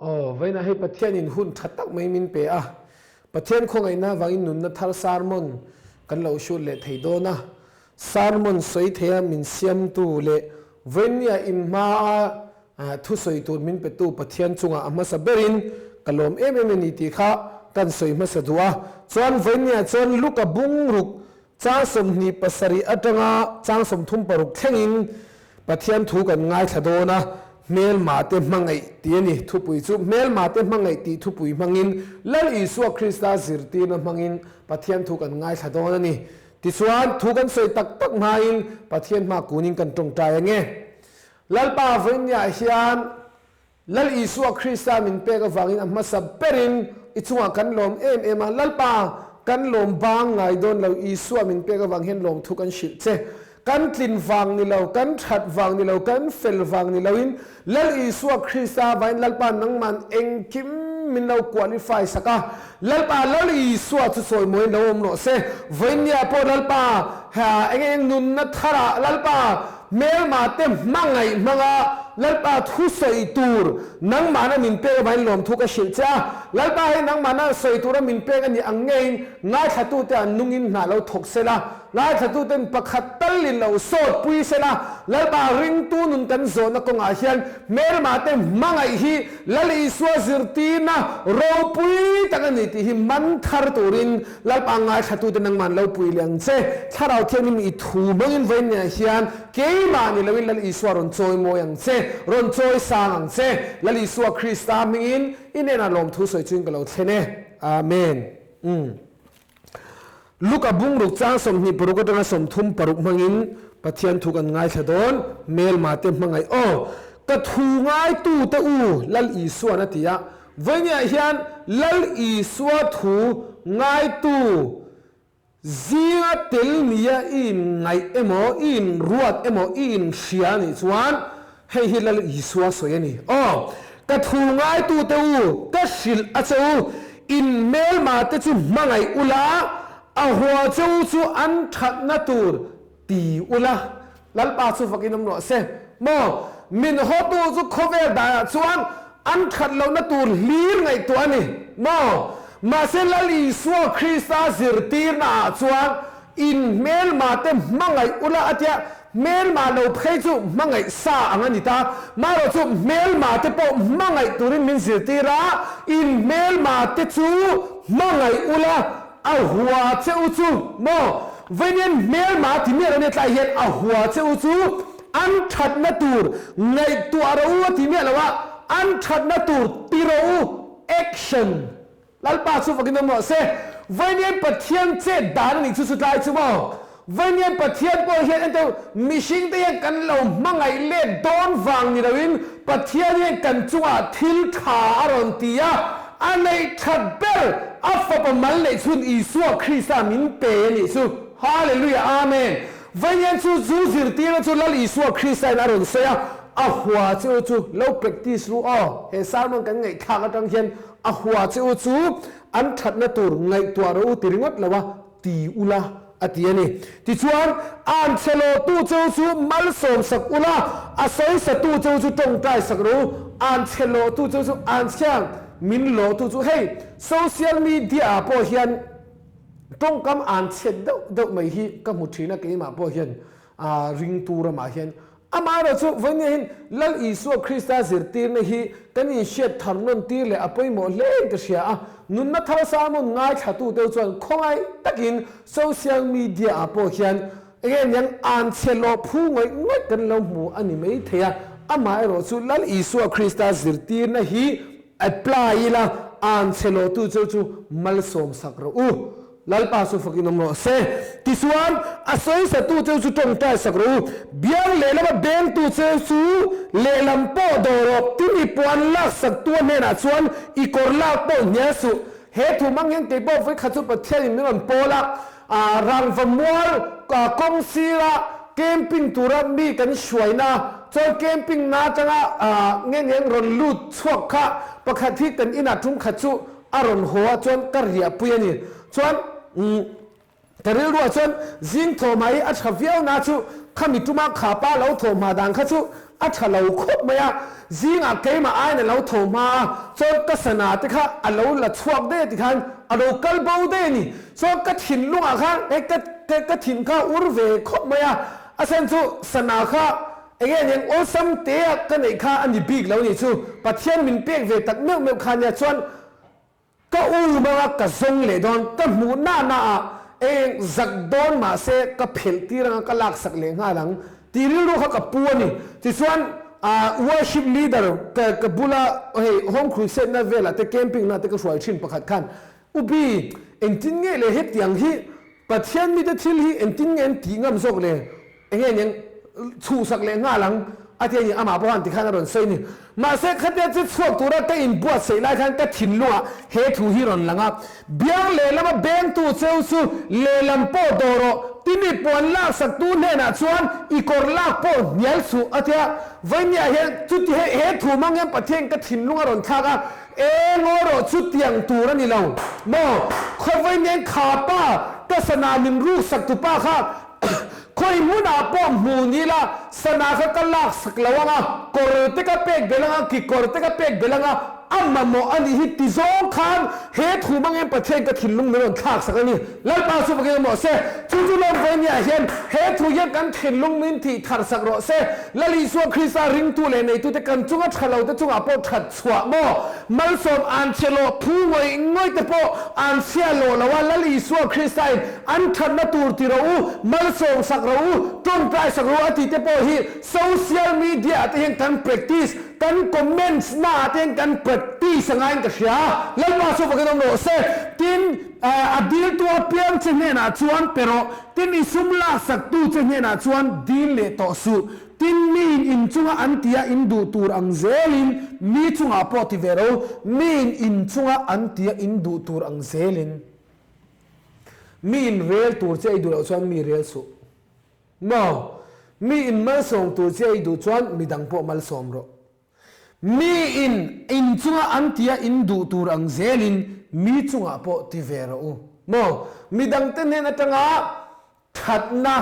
vậy na hay bắt thiên in hun thắt tắc mấy min pe à bắt thiên không ai na vang in nun na thar sarmon kan lo shu le thei do na sarmon soi thea min siam tu le venia in ma thu soi tu min pe tu bắt thiên chunga ama saberin kalom em ni ti kha kan soi ma sa duwa chuan venia chuan luka bung ruk cha som ni pasari atanga chang som thum paruk thengin pathian thu kan ngai thado na mel mate mangai tiani thupui chu mel mate mangai ti thupui mangin lal isu krista zirti na mangin pathian thu kan ngai thado na ni ti chuan thu kan soi tak tak main pathian ma kuning kan tong tai nge lal pa venia hian lal isu krista min pe ka wangin amma saberin ichunga kan lom em lal pa kan lom bang ngai don lo isu min pe ka wang hen lom thu kan shil che kan tlin wang ni lo kan that wang ni lo kan fel wang ni lo in lal isu krista vain lal pa nang man eng kim min lo qualify saka lal pa lal isu chu soi moi lo no se venia po lal pa ha eng nun na thara lal pa mel ma te mangai manga lal pa thu soi tur nang mana min pe vain lom thu ka shil cha lal pa he nang mana soi tur min pe ani angei ngai thatu te nungin na lo thok sela ngai thatu ten pakhat talin lo sot pui sela lal pa ring tu nun kan zo na ko nga hian mel ma te mangai hi lal iswa zirtina ro pui takani ti hi man thar turin lal pa ngai thatu te nang man lo pui liang che tharau thenin i thu mangin vein nya hian ke ma ni lawin lal iswa ron choi mo yang che ron choi sang ang che lal iswa krista mingin inena lom thu soi chung ka lo thene amen luka bung ruk chang som ni paruk atanga som thum paruk mangin pathian thu kan ngai thadon mel mate mangai ka thu ngai tu ta u lal iswa na tia vanya hian lal iswa thu ngai tu zia tel nia in ngai emo in ruat emo in shia ni chuan hei hi lal iswa soyani ka thu ngai tu ta u ka shil a chau in mel mate chu mangai ula a hua châu chu an that na tur ti ula lal pa chu fakin no se mo min ho tu chu khover da chuan an that lo na tur lir ngai to ani mo ma se lali su krista zirtir na chuan in mel ma te mangai ula atia mel ma lo phei chu mangai sa angani ta ma ro chu mel ma te po mangai turin min zirtira in mel ma te chu mangai ula a hua cheu chu mo venian mel ma ti me ne tlai hian a hua cheu chu an that na tur ngai tu aro ti me lawa an that na tur tiro action lal pa chu fakin mo se venian pathian che dan ni chu tlai chu mo venian pathian po hian ento mishing te kan lo mangai le don wang ni rawin pathian ye kan chunga thil tha aron tia anei that bel afa pa mal le chun isu krista min pe ni su hallelujah amen vayan chu zu zirti na chu lal isu krista na ron se a hua chu lo practice ru he salmon kan ngai tha ka tang hian a hua chu an that na tur ngai to ro tiringot lawa ti ula atiani ti chuan an chelo tu chu mal som sak ula a soi sa tu chu tong tai sak ru an chelo tu chu an chang min lo tu chu hey social media po hian tong kam an chet do mai hi ka mu thina ke ma po hian ring tu ra ma hian ama ro chu venin lal isu krista zirtir na hi kani shet tharnon tir le apoi mo le ka sia nun na thar sa mon ngai thatu te chuan khongai takin social media po hian again yang an chelo phu ngoi kan lo mu ani mai thea ama ro chu lal isu krista zirtir na hi apply la an chelo tu chu mal som sakro lal pa su fakin no se tisuan asoi sa tu chu tong ta sakro biang le la ben tu chu le lam po do ro tini puan la sak tu ne na chuan I kor la po nya su he thu mang yang te po foi khachu pa thel mi ron pola rang famol kong sira camping tura mi kan shuaina cho camping na changa ngen ron lut chhuak kha pakhat hi kan ina thum khachu aron hoa chon karia puyani chon karil ruwa chon zing tho mai a thaviau na chu khami tuma kha pa lo tho ma dang kha chu อัชเราคบมาจิงเกมาไอ้เนี่ยเราโทมาจนกษณะที่ข้าเราละชวกได้ที่ขันเรากลบเอาได้นี่จนกถิ่นลุงข้ากถิ่นข้าอุรเวคบมาอาเซนซูสนาข้ายังโอซัมเตียกันไอ้ข้าอันนี้บิ๊กแล้วนี่ซูปัจเจียนมินเปียกเวตักเมื่อข้าเนี่ยชวนก็อูมากระซงเลยดอนก็หมูหน้าจักโดนมาเสก็เพลตีรังก็ลักสักเลงหาหลังตีริรู้เขากับปัวนี่ที่ส่วนworship leader กับบุลาhome crusade นั่นเวลาแต่ camping นั่นแต่ก็สวยชินประคัดขันอุบีเอ็นจิงเงี้ยเลยเฮ็ดอย่างที่ปัจเจียนมีแต่ทิลที่เอ็นจิงเงี้ยตีงามสกเลยยังชูสักเลงหาหลังอาทิตย์นี้อามาบ้านที่ข้างถนนเซนี่มาเสกขัดยันจะช่วยตัวเราแต่อินบัวเสยไล่ขันก็ถิ่นลัวเฮทูฮิรอนหลังอ่ะเบียงเลแล้วมาเบงตูเซลซูเลลัมโปโดโรที่มีปวนลากสักตูเนน่ะชวนอีกอร์ลากโปเยลซูอาทิตย์วันนี้เฮจุดเฮทูมังยังประเทศก็ถิ่นลัวรอนข้างอ่ะงอโรจุดยังตัวนั่นนี่เราโม่เขาวันนี้ขาป้าก็สนามินรูสักตุป้าค่ะคอยมุนาป้อมมูนี่ละสนาเขาก็ลากสักแล้วว่าโกรธก็เป็กเบลังกิโกรธก็เป็กเบลังอัมมาโมอันนี้ฮิตติโซคันเฮทูมังเอ็มประเทศก็ถิ่นลุงเมืองข้าสักนี่แล้วป้าสุภกิจหมอเซ่จู่ๆลงไปเนี่ยเห็นเฮทูยังกันถิ่นลุงมินที่ทัดสักรอเซ่แล้วลิสวคริสต์ริงตัวเลยในตัวแต่กันจุงอัดเราแต่จุงอาโปทัดสวะโมมัลสมอันเชโลผู้งอยง่อยแต่โปอันเซียโลแล้วว่าแล้วลิสวคริสต์อันทัดนัตูติเรามัลสมสักเราจนปลายสักเราอธิเตโปฮีโซเชียลมีเดียที่ยังกัน practice กันคอมเมนต์หน้าที่ยังกัน practice งานกับเสียแล้วมาสุภกิจหมอเซ่ทินอดีตตัวเปลี่ยนเช่นนี้นะชวนเปโรทินอิสุมลาสักตูเช่นนี้นะชวนดีเลต่อสู้ทินมีอินจุงอันที่อินดูตูรังเซลินมีจุงอาปอติเวโรมีอินจุงอันที่อินดูตูรังเซลินมีอินเรียลตูเจไอดูเราชวนมีเรียลสุโมมีอินมาส่งตูเจไอดูชวนมีดังพอมาส่งโรมีอินจุงอันที่อินดูตูรังเซลินมีจุงอาปอติเวโรโมมีดังเต้นเห็นจังอาทัดนะ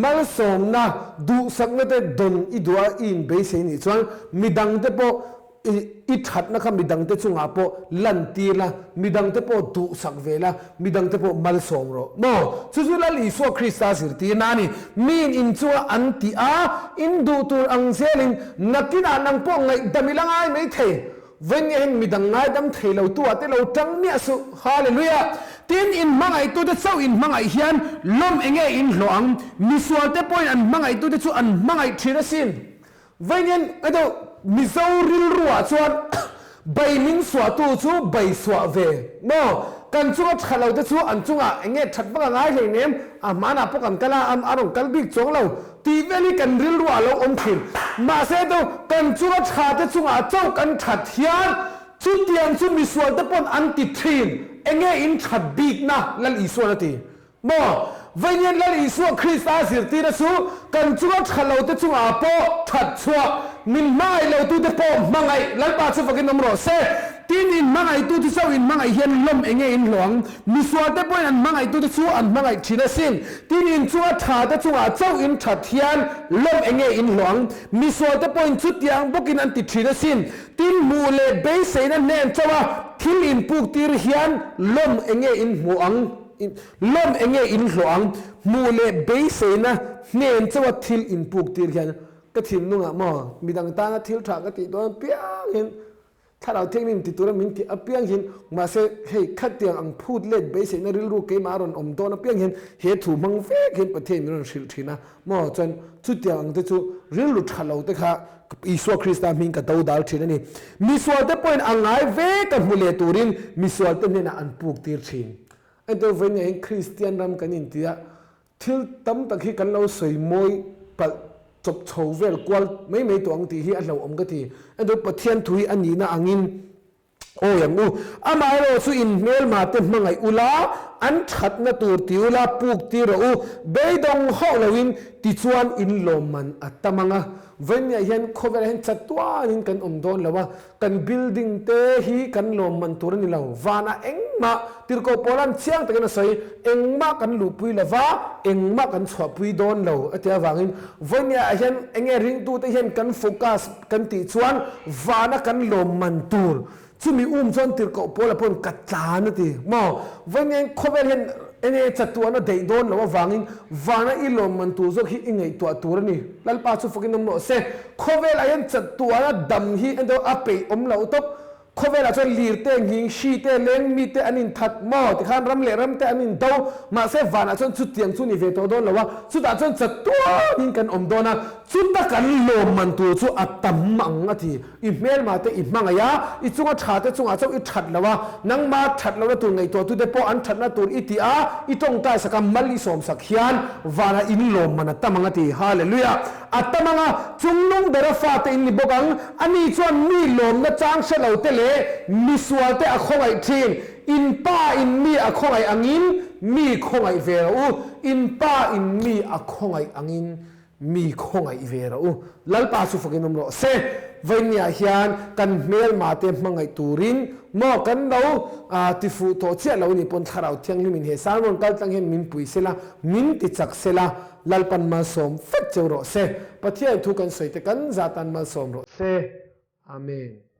มัลสมนะดูสักนั่นแต่ดนอีดัวอินเบสนี่ส่วนมีดังเตปออีทัดนะครับมีดังเตจุงอาปอลันตีละมีดังเตปอดูสักเวลามีดังเตปอมัลสมโรโมจู่ๆแล้วลิสวคริสต์สิรตีนานี่มีอินจัวอันตีอินดูตัวอังเซลินนักกินนังปองไงดมิลังไงไม่เทวันนี้เห็นมีดังไงดำเทเราตัวแต่เราจังเนี่ยสุฮาเลลูยาทีนอินมังไอตัวเด็ดเศร้าอินมังไอเฮียนล้มเองอินหลวงมิสวาเตปอยอันมังไอตัวเด็ดสุอันมังไอทีระสินวันนี้ไอตัวมิสาวริลรัวชวนใบมิงสวตัวชูใบสวเวโมกันจุงขัดเราเด็ดสุอันจุงเองชัดบังไงเลยเนี่ยมานาพวกกันกันละอารมณ์กันบิ๊กจงเราทีเวลีกันริลรัวเราอมถิ่นมาเสด็จกันจุงขัดเด็ดสุเจ้ากันขัดเฮียนชุดเตียงชุดมิสวาเตปอนอันติทีนเองอินชัดบิ๊กนะลัลอิสวานาทีโมวันนี้ลัลอิสวาคริสต์สิรตีนะสูกันจุงขัดเราเด็ดสุอาปอชัดชัวมินไม่เราตัวเด็ดปอมังไงลัลปาสุฟกินน้ำรอเซทีนินมังไอตัวที่เศร้าอินมังไอเฮียนล้มเองอินหลวงมิสวาเตปอนอันมังไอตัวที่สู้อันมังไอทีนะสินทีนินชัวชาเด็ดชัวเจ้าอินชัดเฮียนล้มเองอินหลวงมิสวาเตปอนชุดยังบุกินอันติทีนะสินทีนมูเลเบสเซนันเนนเจ้าว่าทิลอินปุกตีรเฮียนล้มเองอินหวงล้มเองอินหลวงมูเลเบสเซนะเนนเจ้าว่าทิลอินปุกตีรเฮียนก็ทิลนุ่งอ่ะมอมีดังตานะทิลถากติตัวเปียงเห็นถ้าเราเทคนิคติดตัวมินที่อเปียงเห็นมาเสให้ขัดเตียงอังพูดเล่นเบสในริลรูเกมารอนอมตัวนะเปียงเห็นเหตุถูมังเฟกเห็นประเทศมันสิลทีนะมอจนชุดเตียงอังเตจูริลรูทัลเราเตค่ะอิสวาคริสต์มิงกับดาวดาลทีนั่นนี่มิสวาเตปอยอังไงเวกับมุเลตูรินมิสวาเตเนี่ยนะอันพูกตีร์ทีนไอ้ตัวเวเนี่ยคริสเตียนรำกันอินเดียทิลตั้มตะกี้กันเราสวยมวยปัจบโชว์เวลกวลไม่ตัวอังตีที่อันเราอมก็ทีไอ้ตัวประเทศทุยอันนี้นะอังอิน โอ้ยังงูอามาโรสุอินเมลมาเต็มมังไงอุลาอันชัดนาตูติอุลาปุกติโรอูเบยดงข้าวลวินติชวนอินลมมันอัตตมังะเวนยาเห็นโคเวลเห็นจัดตัวนินกันโดนแล้วว่ากันบิลดิ้งเตฮีกันลมมันตัวนี่เราวานาเอ็งมาติรโกโปลันเชียงตะกันใส่เอ็งมากันลูปุยละวาเอ็งมากันสวปุยโดนเราเตียววางินเวนยาเห็นเอ็งริงตูเตเห็นกันโฟกัสกันติชวนวานากันลมมันตัวซึ่งมีจนติรโกโปละพนกัดจานตีมอวันนี้เขาเห็นเอ็นจัดตัวน่ะเดินโดนแล้วว่าวางินวานะอิลมันตัวจกฮิอิงไอตัวนี่แล้วป้าสุฟกินนมโนเซ่เขาเห็นจัดตัวน่ะดำฮิอันเดียวอาเปย์เราตบเขาเวลาจะลีร์เตงหิงชีเตเลงมีเตอันนินทัดมอที่ขันรำเล่รำเตอันนินดาวมาเสวานะจนสุดเตียงสุนิเวตโดนแล้วว่าสุดอาจนจัดตัวนินกันโดนนะสุดตะกันลมมันตัวสุดอัตตมังอ่ะทีอีเมลมาเตอีมังอ่ะอีจุงอ่ะชาเตจุงอ่ะเจ้าอีชัดแล้วว่านังมาชัดแล้วว่าตัวไงตัวตัวเดปอันชัดนะตัวอีตีอาอีตรงใต้สักมัลลิสอมสักเฮียนวานะอินลมมันอัตตมังอ่ะทีฮาเลลูยาอัตตมังอ่ะจุงนุ่งเดรฟาเตอินลิบกังอันนี้ชวนมีลมนะจางเชลเอาเตเลมิสวาเตอคงไอทีนอินป้าอินมีอคงไออังินมีคงไอเวรูอินป้าอินมีอคงไออังินมีคงไอเวรูลัลปาสุฟกินมโลเซวันนี้เฮียนกันเมลมาเต็มมังไอตูรินมอกันเราติฟูโตเชียเรานี่ปนขราวเทียงลิมินเฮสานวนกัลตังเฮมินปุยเซลามินติจักเซลาลัลปันมาสมฟัดเจอโรเซปะเทียทุกันสวยแต่กันจาตันมาสมโรเซอาเมน